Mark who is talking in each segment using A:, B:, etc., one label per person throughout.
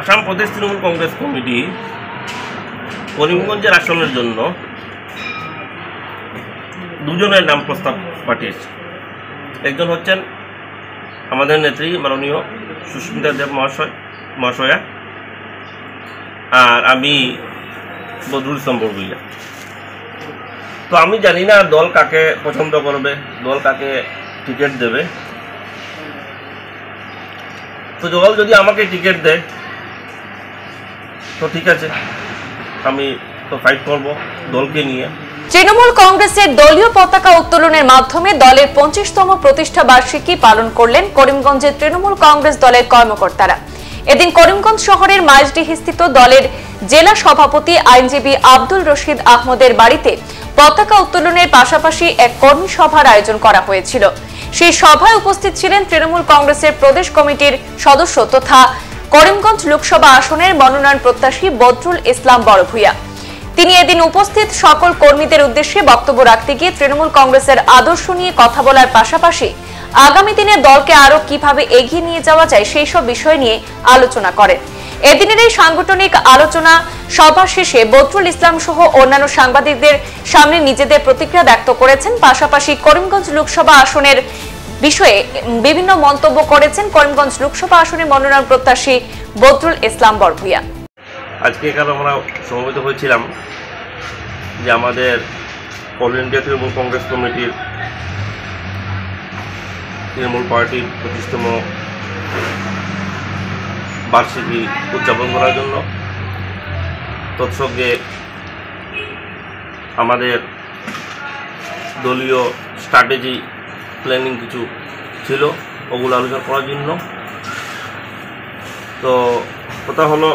A: আসাম প্রদেশ Trinamool Congress committee করিমগঞ্জের আসনের জন্য দুজনের নাম প্রস্তাব পাঠিয়েছে। একজন হচ্ছেন আমাদের নেত্রী মাননীয় সুস্মিতা দেব মহাশয়া, আর আমি বদরুল ইসলাম বড়ভূইয়া। তো আমি জানি না দল কাকে পছন্দ করবে, দল কাকে টিকিট দেবে। তো দল যদি আমাকে টিকিট দেয় তো ঠিক আছে, আমি তো ফাইট করব দলকে নিয়ে।
B: তৃণমূল কংগ্রেসের দলীয় পতাকা উত্তোলনের মাধ্যমে দলের 25তম প্রতিষ্ঠা বার্ষিকী পালন করলেন করিমগঞ্জের তৃণমূল কংগ্রেস দলের কর্মকর্তারা। এদিন করিমগঞ্জ শহরের মাইজডিহিস্থিত দলের জেলা সভাপতি আইনজীবী আব্দুল রশিদ আহমদের বাড়িতে পতাকা উত্তোলনের পাশাপাশি এক কর্মী সভার আয়োজন করা হয়েছিল। সেই সভায় উপস্থিত ছিলেন তৃণমূল কংগ্রেসের প্রদেশ কমিটির সদস্য তথা করিমগঞ্জ লোকসভা আসনের মনোনয়ন প্রত্যাশী বদরুল ইসলাম বড়ভূইয়া। তিনি এদিন উপস্থিত সকল কর্মীদের উদ্দেশ্যে বক্তব্য রাখতে গিয়ে তৃণমূল কংগ্রেসের আদর্শ নিয়ে কথা বলার পাশাপাশি আগামী দিনে দলকে আরো কিভাবে এগিয়ে নিয়ে যাওয়া যায় সেই সব বিষয় নিয়ে আলোচনা করেন। এদিনের এই সাংগঠনিক আলোচনা সভা শেষে বদরুল ইসলাম সহ অন্যান্য সাংবাদিকদের সামনে নিজেদের প্রতিক্রিয়া ব্যক্ত করেছেন। পাশাপাশি করিমগঞ্জ লোকসভা আসনের বিষয়ে বিভিন্ন মন্তব্য করেছেন করিমগঞ্জ লোকসভা আসনের মনোনয়ন প্রত্যাশী বদরুল ইসলাম বড়ভূইয়া।
A: আজকে এখানে আমরা সমবেত হয়েছিলাম যে আমাদের অল ইন্ডিয়া তৃণমূল কংগ্রেস কমিটির তৃণমূল পার্টির 25তম বার্ষিকী উদযাপন করার জন্য। তৎসঙ্গে আমাদের দলীয় স্ট্র্যাটেজি প্ল্যানিং কিছু ছিল, ওগুলো আলোচনা করার জন্য। তো কথা হলো,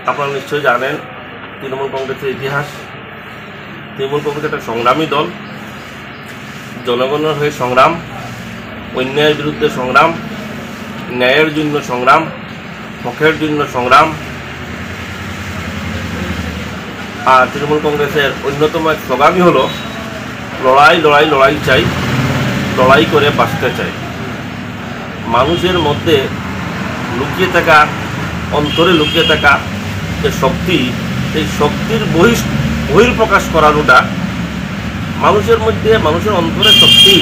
A: আপনারা নিশ্চয়ই জানেন তৃণমূল কংগ্রেসের ইতিহাস। তৃণমূল কংগ্রেস একটা সংগ্রামী দল, জনগণের হয়ে সংগ্রাম, অন্যায়ের বিরুদ্ধে সংগ্রাম, ন্যায়ের জন্য সংগ্রাম, হকের জন্য সংগ্রাম। আর তৃণমূল কংগ্রেসের অন্যতম এক স্লোগানই হলো লড়াই লড়াই লড়াই চাই, লড়াই করে বাঁচতে চাই। মানুষের মধ্যে লুকিয়ে থাকা, অন্তরে লুকিয়ে থাকা যে শক্তি, এই শক্তির বহির্প্রকাশ করানোটা মানুষের মধ্যে, মানুষের অন্তরের শক্তি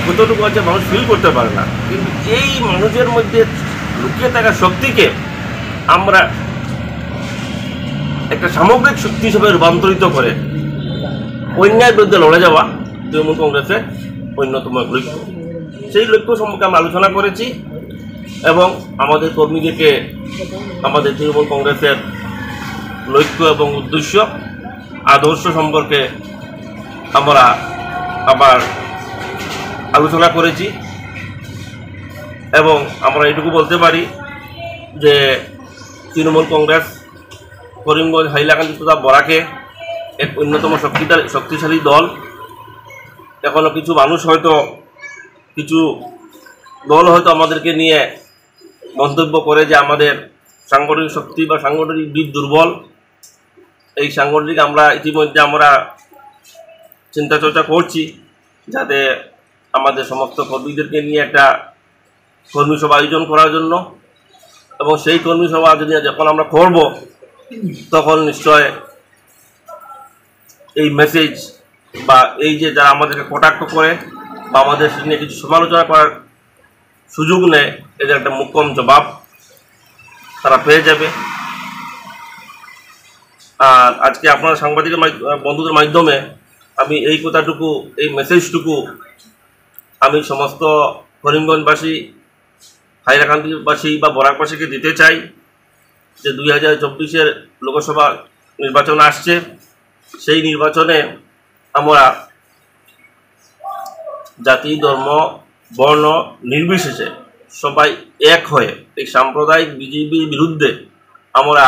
A: কতটুকু আছে মানুষ ফিল করতে পারে না। কিন্তু এই মানুষের মধ্যে লুকিয়ে থাকা শক্তিকে আমরা একটা সামগ্রিক শক্তি হিসেবে রূপান্তরিত করে অন্যায়ের বিরুদ্ধে লড়ে যাওয়া তৃণমূল কংগ্রেসের অন্যতম এক লক্ষ্য। সেই লক্ষ্য সম্পর্কে আমরা আলোচনা করেছি এবং আমাদের কর্মীদেরকে আমাদের তৃণমূল কংগ্রেসের লক্ষ্য এবং উদ্দেশ্য, আদর্শ সম্পর্কে আমরা আবার আলোচনা করেছি। এবং আমরা এটুকু বলতে পারি যে তৃণমূল কংগ্রেস করিমগঞ্জ, হাইলাকান্দি তথা বরাকে এক অন্যতম শক্তিশালী দল। এখনও কিছু মানুষ হয়তো, কিছু দল হয়তো আমাদেরকে নিয়ে মন্তব্য করে যে আমাদের সাংগঠনিক শক্তি বা সাংগঠনিক দিক দুর্বল। এই সাংগঠনিক আমরা ইতিমধ্যে আমরা চিন্তা চর্চা করছি যাতে আমাদের সমস্ত কর্মীদেরকে নিয়ে একটা কর্মী সভা আয়োজন করার জন্য। এবং সেই কর্মী সভা যদি যখন আমরা করব তখন নিশ্চয় এই মেসেজ বা এই যে যারা আমাদেরকে কটাক্ষ করে বা আমাদের নিয়ে কিছু সমালোচনা করার সুযোগ নেয়, এদের একটা মোক্ষম জবাব তারা পেয়ে যাবে। আর আজকে আপনার সাংবাদিক বন্ধুদের মাধ্যমে আমি এই কথাটুকু, এই মেসেজটুকু আমি সমস্ত করিমগঞ্জবাসী, হাইলাকান্দিবাসী বা বরাকবাসীকে দিতে চাই যে 2024-এর লোকসভা নির্বাচন আসছে। সেই নির্বাচনে আমরা জাতি, ধর্ম, বর্ণ নির্বিশেষে সবাই এক হয়ে এই সাম্প্রদায়িক বিজেপির বিরুদ্ধে আমরা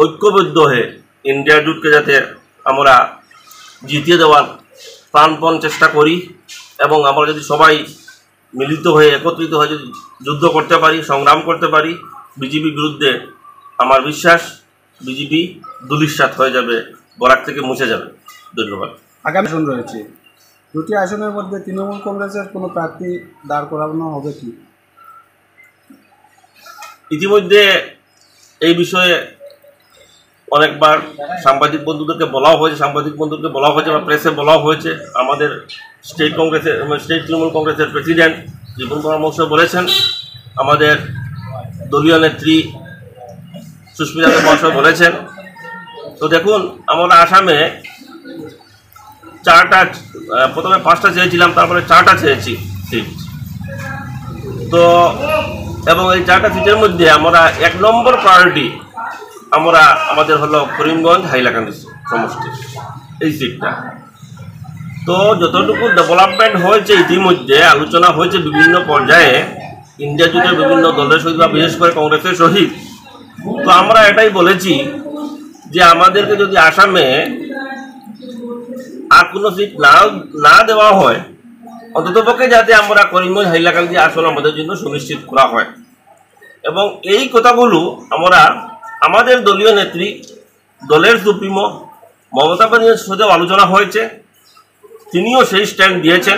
A: ঐক্যবদ্ধ হয়ে ইন্ডিয়া জোটকে যাতে আমরা জিতিয়ে দেওয়ার প্রাণপণ চেষ্টা করি। এবং আমরা যদি সবাই মিলিত হয়ে, একত্রিত হয়ে যদি যুদ্ধ করতে পারি, সংগ্রাম করতে পারি বিজেপির বিরুদ্ধে, আমার বিশ্বাস বিজেপি ধূলিসাৎ হয়ে যাবে, বরাক থেকে মুছে যাবে। ধন্যবাদ।
C: আগামী আসন রয়েছে, দুটি আসনের মধ্যে তৃণমূল কংগ্রেসের কোনো প্রার্থী দাঁড় করানো হবে কি?
A: ইতিমধ্যে এই বিষয়ে অনেকবার সাংবাদিক বন্ধুদেরকে বলাও হয়েছে বা প্রেসে বলাও হয়েছে। আমাদের স্টেট তৃণমূল কংগ্রেসের প্রেসিডেন্ট জীবন পরামর্শ বলেছেন, আমাদের দলীয় নেত্রী সুস্মিতা দেব মহাশয় বলেছেন। তো দেখুন, আমরা আসামে প্রথমে 5টা চেয়েছিলাম, তারপরে 4টা চেয়েছি সিট। তো এবং এই 4টা সিটের মধ্যে আমরা 1 নম্বর প্রায়োরিটি আমাদের হলো করিমগঞ্জ হাইলাকান্দি সমষ্টি, এই সিটটা। তো যতটুকু ডেভেলপমেন্ট হয়েছে ইতিমধ্যে আলোচনা হয়েছে বিভিন্ন পর্যায়ে ইন্ডিয়া জুড়ে বিভিন্ন দলের সহিত বা বিশেষ করে কংগ্রেসের সহিত। তো আমরা এটাই বলেছি যে আমাদেরকে যদি আসামে আর কোনো সিট না দেওয়া হয়, অন্ততপক্ষে যাতে আমরা করিমগঞ্জ হাইলাকান্দি আসন আমাদের জন্য সুনিশ্চিত করা হয়। এবং এই কথাগুলো আমরা আমাদের দলীয় নেত্রী, দলের সুপ্রিমো মমতা ব্যানার্জির সাথেও আলোচনা হয়েছে। তিনিও সেই স্ট্যান্ড দিয়েছেন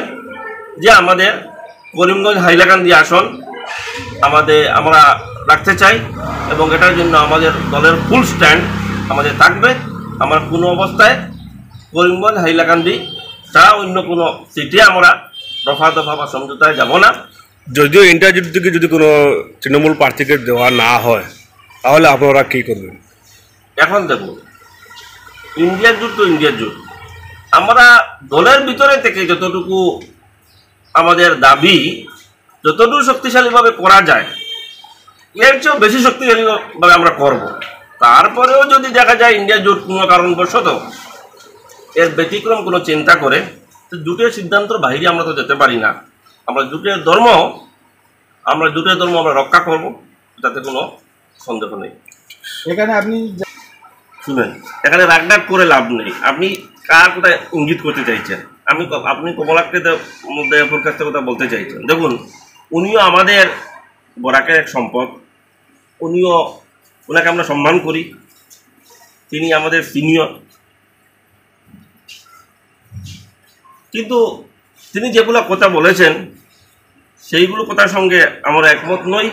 A: যে আমাদের করিমগঞ্জ হাইলাকান্দি আসন আমরা রাখতে চাই এবং এটার জন্য আমাদের দলের ফুল স্ট্যান্ড আমাদের থাকবে। আমরা কোনো অবস্থায় করিমগঞ্জ হাইলাকান্দি ছাড়া অন্য কোনো সিটে আমরা দফা বা সমঝোতায় যাব না।
D: যদিও ইন্টারজুট থেকে যদি কোনো তৃণমূল প্রার্থীকে দেওয়া না হয়, তাহলে আপনারা কী করবেন?
A: এখন দেখুন, ইন্ডিয়ার জোট তো ইন্ডিয়ার জোট। আমরা দলের ভিতরে থেকে যতটুকু আমাদের দাবি যতটুকু শক্তিশালীভাবে করা যায়, এর চেয়েও বেশি শক্তিশালীভাবে আমরা করব। তারপরেও যদি দেখা যায় ইন্ডিয়া জোট কোনো কারণবশত এর ব্যতিক্রম কোনো চিন্তা করে, তো জোটের সিদ্ধান্তর বাইরে আমরা তো যেতে পারি না। আমরা জোটের ধর্ম আমরা রক্ষা করব, তাতে কোনো সন্দেহ নেই।
C: এখানে আপনি
A: শুনেন, এখানে রাগডাক করে লাভ নেই। আপনি কার কোথায় ইঙ্গিত করতে চাইছেন? আপনি কমলাকে মধ্যে প্রকাশে কথা বলতে চাইছেন। দেখুন, উনিও আমাদের বরাকের এক সম্পদ, ওনাকে আমরা সম্মান করি, তিনি আমাদের সিনিয়র। কিন্তু তিনি যেগুলো কথা বলেছেন সেইগুলো কথার সঙ্গে আমরা একমত নই,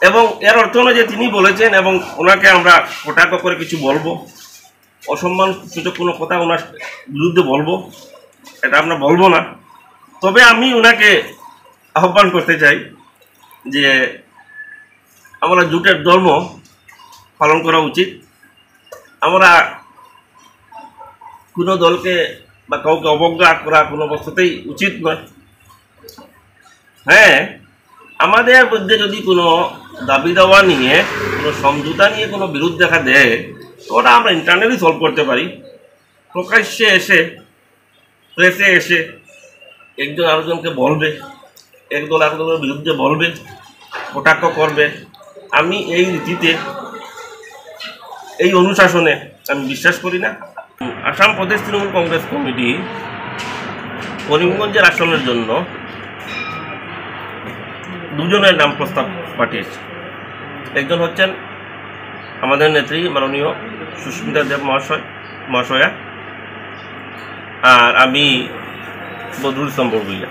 A: এবং এর অর্থ নয় যে তিনি বলেছেন এবং ওনাকে আমরা কটাক্ষ করে কিছু বলবো, অসম্মান সূচক কোনো কথা ওনার বিরুদ্ধে বলবো, এটা আমরা বলবো না। তবে আমি ওনাকে আহ্বান করতে চাই যে আমরা জোটের ধর্ম পালন করা উচিত। আমরা কোনো দলকে বা কাউকে অবজ্ঞা করা কোনো অবস্থাতেই উচিত নয়। হ্যাঁ, আমাদের মধ্যে যদি কোনো দাবি দাওয়া নিয়ে, কোনো সমঝোতা নিয়ে কোনো বিরোধ দেখা দেয়, তো ওটা আমরা ইন্টারনালি সলভ করতে পারি। প্রকাশ্যে এসে, প্রেসে এসে একজন আরেকজনকে বলবে, একদল আরেকজনের বিরুদ্ধে বলবে, কটাক্ষ করবে, আমি এই রীতিতে, এই অনুশাসনে আমি বিশ্বাস করি না। আসাম প্রদেশ তৃণমূল কংগ্রেস কমিটি করিমগঞ্জের আসনের জন্য 2 জনের নাম প্রস্তাব পাঠিয়েছে। একজন হচ্ছেন আমাদের নেত্রী মাননীয় সুস্মিতা দেব মহাশয়া, আর আমি বদরুল ইসলাম বড়ভূইয়া।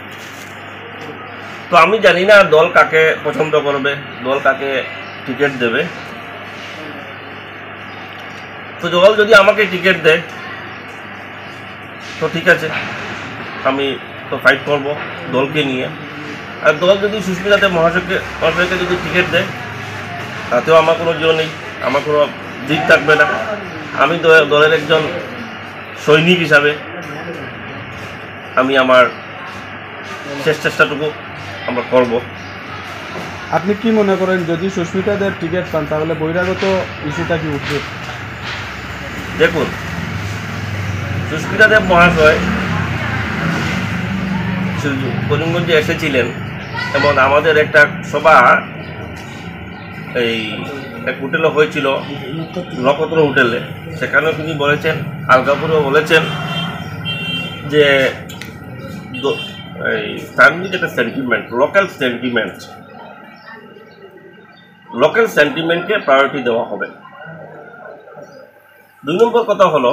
A: তো আমি জানি না দল কাকে পছন্দ করবে, দল কাকে টিকিট দেবে। তো দল যদি আমাকে টিকিট দেয় তো ঠিক আছে, আমি তো ফাইট করব দলকে নিয়ে। আর দল যদি সুস্মিতা দেব মহাশয়কে যদি টিকিট দেয়, তাতেও আমার কোনো জোর নেই, আমার কোনো দিক থাকবে না। আমি দলের একজন সৈনিক হিসাবে আমি আমার চেষ্টাটুকু আমরা করব।
C: আপনি কি মনে করেন, যদি সুস্মিতা দেব টিকিট পান তাহলে বহিরাগত ইস্যুটা কি উঠবে?
A: দেখুন, সুস্মিতা দেব মহাশয় করিমগঞ্জে এসেছিলেন এবং আমাদের একটা সভা এই এক হোটেলে হয়েছিল, নক্ষত্র হোটেলে। সেখানেও তিনি বলেছেন, আলগাপুরেও বলেছেন যে এই স্থানীয় যেটা সেন্টিমেন্ট, লোকাল সেন্টিমেন্টকে প্রায়োরিটি দেওয়া হবে। 2 নম্বর কথা হলো,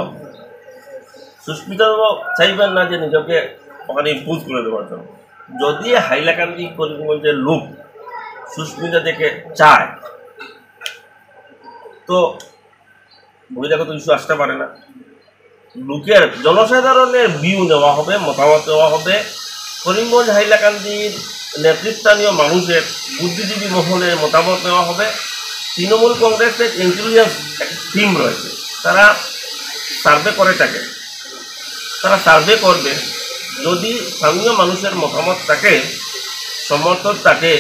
A: সুস্মিতাও চাইবেন না যে নিজেকে ওখানে ইম্পোজ করে দেওয়ার জন্য। যদি হাইলাকান্দি করিমগঞ্জের লোক সুস্মিতা দেখে চায়, তো বহিরাগত ইস্যু আসতে পারে না। লোকের জনসাধারণের ভিউ নেওয়া হবে, মতামত দেওয়া হবে, করিমগঞ্জ হাইলাকান্দির নেতৃস্থানীয় মানুষের বুদ্ধিজীবী মহলের মতামত নেওয়া হবে। তৃণমূল কংগ্রেসের ইন্টেলিজেন্স টিম রয়েছে, তারা সার্ভে করে থাকে, তারা সার্ভে করবে। যদি স্থানীয় মানুষের মতামত থাকে, সমর্থন থাকে,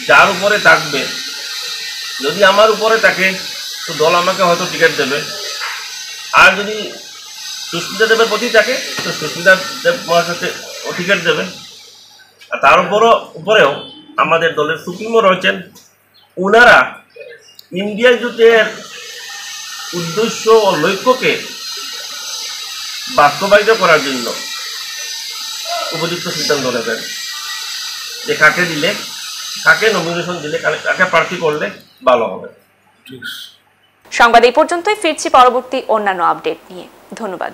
A: যার উপরে থাকবে, যদি আমার উপরে থাকে তো দল আমাকে হয়তো টিকিট দেবে। আর যদি সুস্মিতা দেবের প্রতি থাকে তো সুস্মিতা দেব মহাশয়কে টিকিট দেবে। আর তার উপরেও আমাদের দলের সুপ্রিমো রয়েছেন, ওনারা ইন্ডিয়া জোটের উদ্দেশ্য ও লক্ষ্যকে বাস্তবায়িত করার জন্য উপযুক্ত সিদ্ধান্ত নেবেন যে কাকে দিলে, কাকে নমিনেশন দিলে, কাকে প্রার্থী করলে ভালো হবে।
B: সংবাদ এই পর্যন্তই, ফিরছি পরবর্তী অন্যান্য আপডেট নিয়ে। ধন্যবাদ।